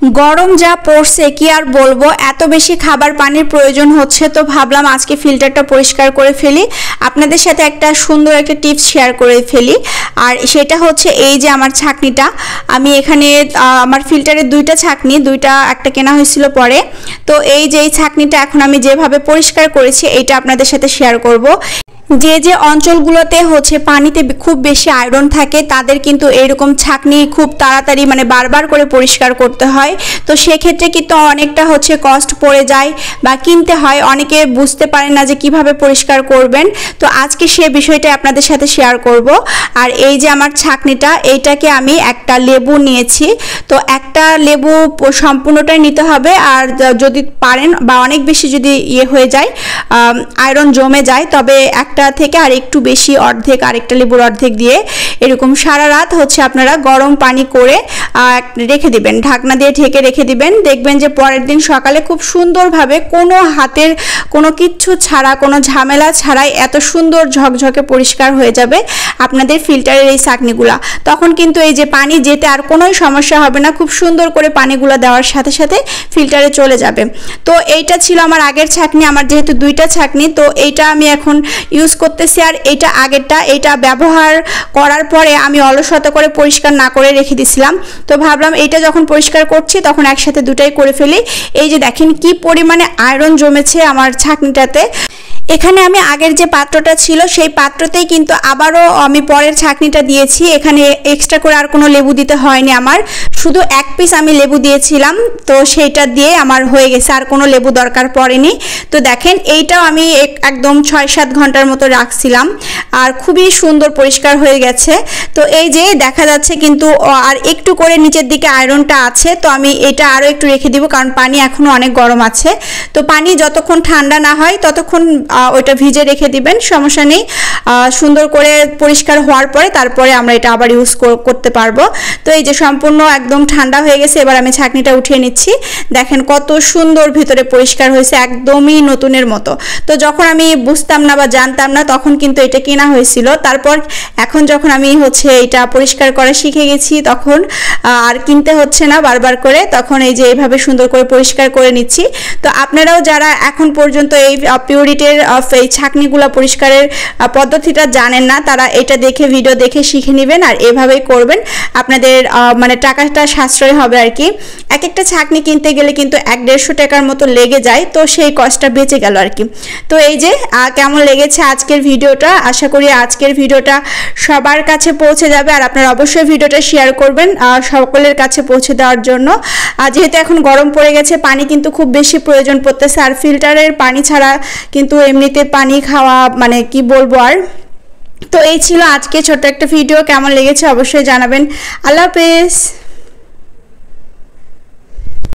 গরম যা পড়ছে কি আর বলবো, এত বেশি খাবার পানির প্রয়োজন হচ্ছে, তো ভাবলাম আজকে ফিল্টারটা পরিষ্কার করে ফেলি, আপনাদের সাথে একটা সুন্দর একটা টিপস শেয়ার করে ফেলি। আর সেটা হচ্ছে এই যে আমার ছাঁকনিটা, আমি এখানে আমার ফিল্টারের দুইটা ছাঁকনি, একটা কেনা হয়েছিল পরে। তো এই যে এই ছাঁকনিটা এখন আমি যেভাবে পরিষ্কার করেছি এইটা আপনাদের সাথে শেয়ার করব। যে অঞ্চলগুলোতে হচ্ছে পানিতে খুব বেশি আয়রন থাকে তাদের কিন্তু এরকম ছাঁকনি খুব তাড়াতাড়ি মানে বারবার করে পরিষ্কার করতে হয়। তো সেক্ষেত্রে কিন্তু অনেকটা হচ্ছে কষ্ট পড়ে যায় বা কিনতে হয়, অনেকে বুঝতে পারেন না যে কিভাবে পরিষ্কার করবেন। তো আজকে সে বিষয়টা আপনাদের সাথে শেয়ার করব। আর এই যে আমার ছাঁকনিটা, এইটাকে আমি একটা লেবু নিয়েছি। তো একটা লেবু সম্পূর্ণটাই নিতে হবে, আর যদি পারেন বা অনেক বেশি যদি হয়ে যায় আয়রন জমে যায়, তবে একটা থেকে আর একটু বেশি অর্ধেক, আরেকটা লেবুর অর্ধেক দিয়ে এরকম সারা রাত হচ্ছে আপনারা গরম পানি করে রেখে দিবেন, ঢাকনা দিয়ে ঢেকে রেখে দিবেন। দেখবেন যে পরের দিন সকালে খুব সুন্দরভাবে কোনো হাতের কোনো কিচ্ছু ছাড়া, কোনো ঝামেলা ছাড়াই এত সুন্দর ঝকঝকে পরিষ্কার হয়ে যাবে আপনাদের ফিল্টারের এই ছাঁকনিগুলা। তখন কিন্তু এই যে পানি যেতে আর কোনোই সমস্যা হবে না, খুব সুন্দর করে পানিগুলো দেওয়ার সাথে সাথে ফিল্টারে চলে যাবে। তো এইটা ছিল আমার আগের ছাঁকনি, আমার যেহেতু দুইটা ছাঁকনি, তো এইটা আমি এখন ইউজ করতেছি। আর এইটা আগেরটা, এইটা ব্যবহার করার পরে আমি অলসতা করে পরিষ্কার না করে রেখে দিছিলাম। তো ভাবলাম এইটা যখন পরিষ্কার করছি তখন একসাথে দুটাই করে ফেলি। এই যে দেখেন কি পরিমাণে আয়রন জমেছে আমার ছাঁকনিটাতে। এখানে আমি আগের যে পাত্রটা ছিল সেই পাত্রতেই কিন্তু আবারও আমি পরের ছাঁকনিটা দিয়েছি, এখানে এক্সট্রা করে আর কোনো লেবু দিতে হয়নি আমার, শুধু এক পিস আমি লেবু দিয়েছিলাম, তো সেইটা দিয়ে আমার হয়ে গেছে, আর কোনো লেবু দরকার পড়েনি। তো দেখেন এইটাও আমি একদম 6-7 ঘন্টার মতো রাখছিলাম আর খুবই সুন্দর পরিষ্কার হয়ে গেছে। তো এই যে দেখা যাচ্ছে কিন্তু আর একটু করে নিচের দিকে আয়রনটা আছে, তো আমি এটা আরও একটু রেখে দিব কারণ পানি এখনও অনেক গরম আছে। তো পানি যতক্ষণ ঠান্ডা না হয় ততক্ষণ ওইটা ভিজে রেখে দিবেন, সমস্যা নেই। সুন্দর করে পরিষ্কার হওয়ার পরে তারপরে আমরা এটা আবার ইউজ করতে পারবো। তো এই যে সম্পূর্ণ একদম ঠান্ডা হয়ে গেছে, এবার আমি ছাঁকনিটা উঠিয়ে নিচ্ছি। দেখেন কত সুন্দর ভিতরে পরিষ্কার হয়েছে, একদমই নতুনের মতো। তো যখন আমি বুঝতাম না বা জানতাম না তখন কিন্তু এটা কেনা হয়েছিল, তারপর এখন যখন আমি হচ্ছে এটা পরিষ্কার করা শিখে গেছি তখন আর কিনতে হচ্ছে না বারবার করে, তখন এই যে এইভাবে সুন্দর করে পরিষ্কার করে নিচ্ছি। তো আপনারাও যারা এখন পর্যন্ত এই পিউরিটির এই ছাঁকনিগুলো পরিষ্কারের পদ্ধতিটা জানেন না, তারা এটা দেখে ভিডিও দেখে শিখে নেবেন আর এভাবেই করবেন, আপনাদের মানে টাকাটা সাশ্রয় হবে আর কি। এক একটা ছাঁকনি কিনতে গেলে কিন্তু 100-150 টাকার মতো লেগে যায়, তো সেই কষ্টটা বেঁচে গেল আর কি। তো এই যে কেমন লেগেছে আজকের ভিডিওটা, আশা করি আজকের ভিডিওটা সবার কাছে পৌঁছে যাবে, আর আপনারা অবশ্যই ভিডিওটা শেয়ার করবেন সকলের কাছে পৌঁছে দেওয়ার জন্য। যেহেতু এখন গরম পড়ে গেছে, পানি কিন্তু খুব বেশি প্রয়োজন পড়তেছে, আর ফিল্টারের পানি ছাড়া কিন্তু এমনিতে পানি খাওয়া মানে কি বলবো আর। তো এই ছিল আজকে ছোট্ট একটা ভিডিও, কেমন লেগেছে অবশ্যই জানাবেন। আল্লাহ হাফেজ।